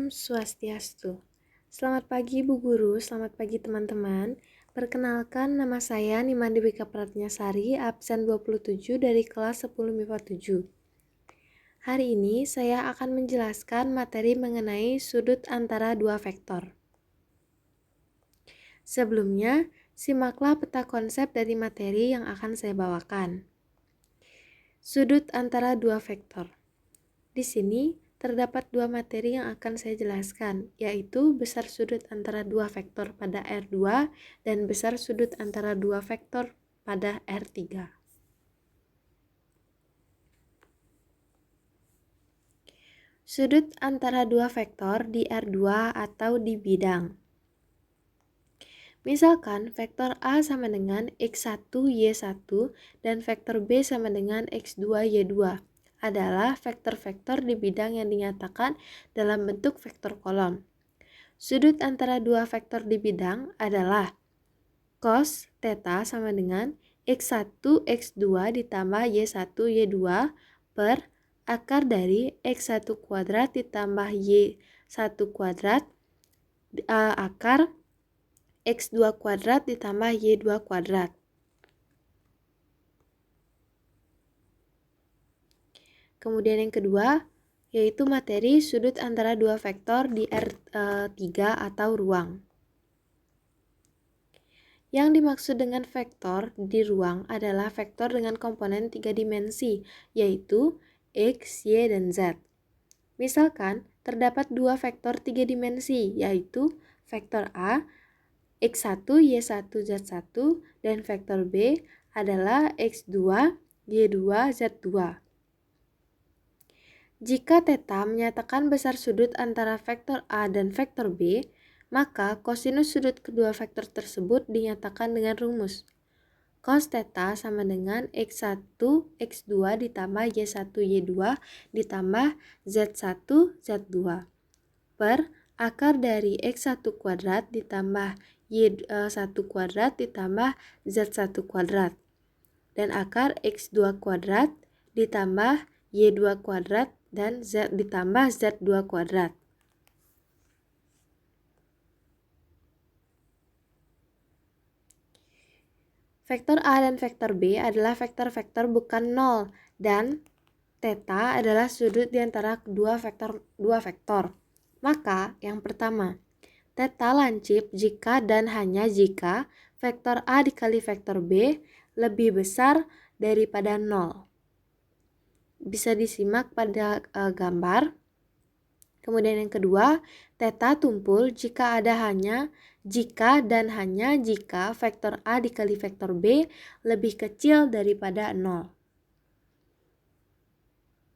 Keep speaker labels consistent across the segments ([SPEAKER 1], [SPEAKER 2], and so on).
[SPEAKER 1] Om Swastiastu. Selamat pagi Bu Guru, selamat pagi teman-teman. Perkenalkan, nama saya Nimandi Wika Pratnyasari, absen 27 dari kelas 10 MIPA 7. Hari ini saya akan menjelaskan materi mengenai sudut antara dua vektor. Sebelumnya, simaklah peta konsep dari materi yang akan saya bawakan. Sudut antara dua vektor. Di sini terdapat dua materi yang akan saya jelaskan, yaitu besar sudut antara dua vektor pada R2 dan besar sudut antara dua vektor pada R3. Sudut antara dua vektor di R2 atau di bidang. Misalkan vektor A sama dengan X1, Y1 dan vektor B sama dengan X2, Y2. Adalah vektor-vektor di bidang yang dinyatakan dalam bentuk vektor kolom. Sudut antara dua vektor di bidang adalah cos theta sama dengan X1, X2 ditambah Y1, Y2 per akar dari X1 kuadrat ditambah Y1 kuadrat akar X2 kuadrat ditambah Y2 kuadrat. Kemudian yang kedua, yaitu materi sudut antara dua vektor di R3 atau ruang. Yang dimaksud dengan vektor di ruang adalah vektor dengan komponen 3 dimensi, yaitu X, Y, dan Z. Misalkan, terdapat dua vektor 3 dimensi, yaitu vektor A, X1, Y1, Z1, dan vektor B adalah X2, Y2, Z2. Jika theta menyatakan besar sudut antara vektor A dan vektor B, maka kosinus sudut kedua vektor tersebut dinyatakan dengan rumus cos theta sama dengan X1, X2 ditambah Y1, Y2 ditambah Z1, Z2 per akar dari X1 kuadrat ditambah Y1 kuadrat ditambah Z1 kuadrat dan akar X2 kuadrat ditambah Y2 kuadrat dan Z ditambah Z2 kuadrat. Vektor A dan vektor B adalah vektor-vektor bukan nol dan theta adalah sudut di antara dua vektor. Maka yang pertama, theta lancip jika dan hanya jika vektor A dikali vektor B lebih besar daripada 0. Bisa disimak pada gambar. Kemudian yang kedua, theta tumpul jika dan hanya jika vektor A dikali vektor B lebih kecil daripada 0.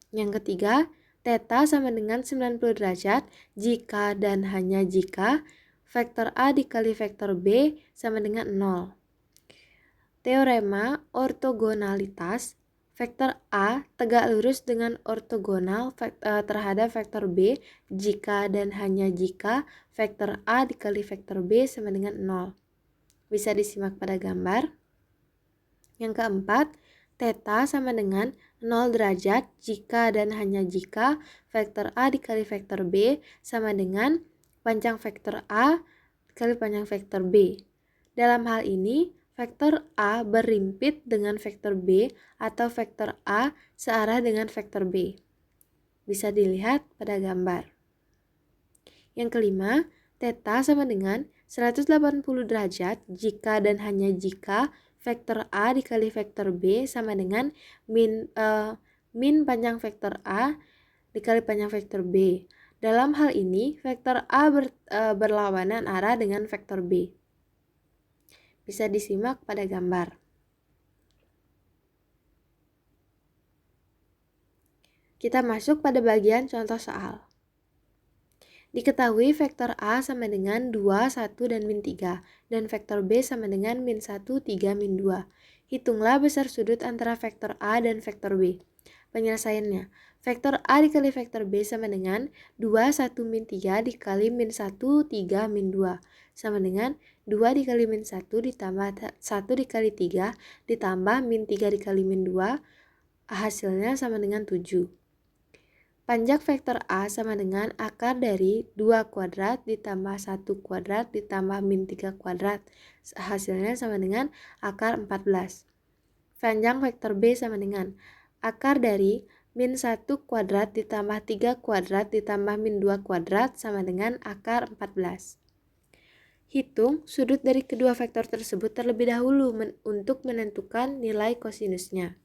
[SPEAKER 1] Yang ketiga, theta sama dengan 90 derajat jika dan hanya jika vektor A dikali vektor B sama dengan 0. Teorema ortogonalitas, vektor A tegak lurus dengan ortogonal terhadap vektor B jika dan hanya jika vektor A dikali vektor B sama dengan 0. Bisa disimak pada gambar. Yang keempat, theta sama dengan 0 derajat jika dan hanya jika vektor A dikali vektor B sama dengan panjang vektor A dikali panjang vektor B. Dalam hal ini, vektor A berimpit dengan vektor B atau vektor A searah dengan vektor B. Bisa dilihat pada gambar. Yang kelima, theta sama dengan 180 derajat jika dan hanya jika vektor A dikali vektor B sama dengan min panjang vektor A dikali panjang vektor B. Dalam hal ini, vektor A berlawanan arah dengan vektor B. Bisa disimak pada gambar. Kita masuk pada bagian contoh soal. Diketahui vektor A sama dengan 2, 1, dan min 3, dan vektor B sama dengan min 1, 3, min 2. Hitunglah besar sudut antara vektor A dan vektor B. Penyelesaiannya, vektor A dikali vektor B sama dengan 2, 1, min 3 dikali min 1, 3, min 2. Sama dengan 2 dikali min 1 ditambah 1 dikali 3 ditambah min 3 dikali min 2. Hasilnya sama dengan 7. Panjang vektor A sama dengan akar dari 2 kuadrat ditambah 1 kuadrat ditambah min 3 kuadrat. Hasilnya sama dengan akar 14. Panjang vektor B sama dengan akar dari min 1 kuadrat ditambah 3 kuadrat ditambah min 2 kuadrat sama dengan akar 14. Hitung sudut dari kedua vektor tersebut terlebih dahulu untuk menentukan nilai kosinusnya.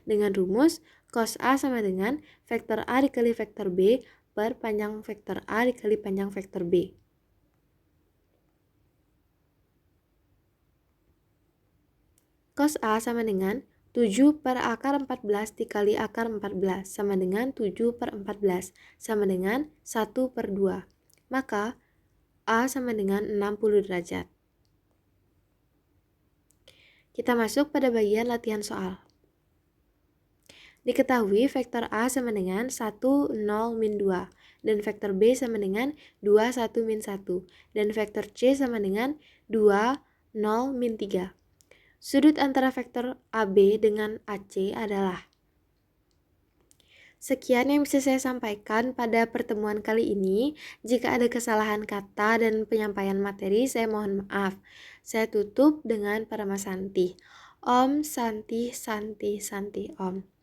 [SPEAKER 1] Dengan rumus, cos A sama dengan vektor A dikali vektor B per panjang vektor A dikali panjang vektor B. Cos A sama dengan 7 per akar 14 dikali akar 14 sama dengan 7 per 14 sama dengan 1 per 2. Maka A sama dengan 60 derajat. Kita masuk pada bagian latihan soal. Diketahui vektor A sama dengan 1, 0, min 2, dan vektor B sama dengan 2, 1, min 1, dan vektor C sama dengan 2, 0, min 3. Sudut antara vektor AB dengan AC adalah. Sekian yang bisa saya sampaikan pada pertemuan kali ini. Jika ada kesalahan kata dan penyampaian materi, saya mohon maaf. Saya tutup dengan Parama Santi. Om Santi Santi Santi Om.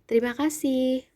[SPEAKER 1] Terima kasih.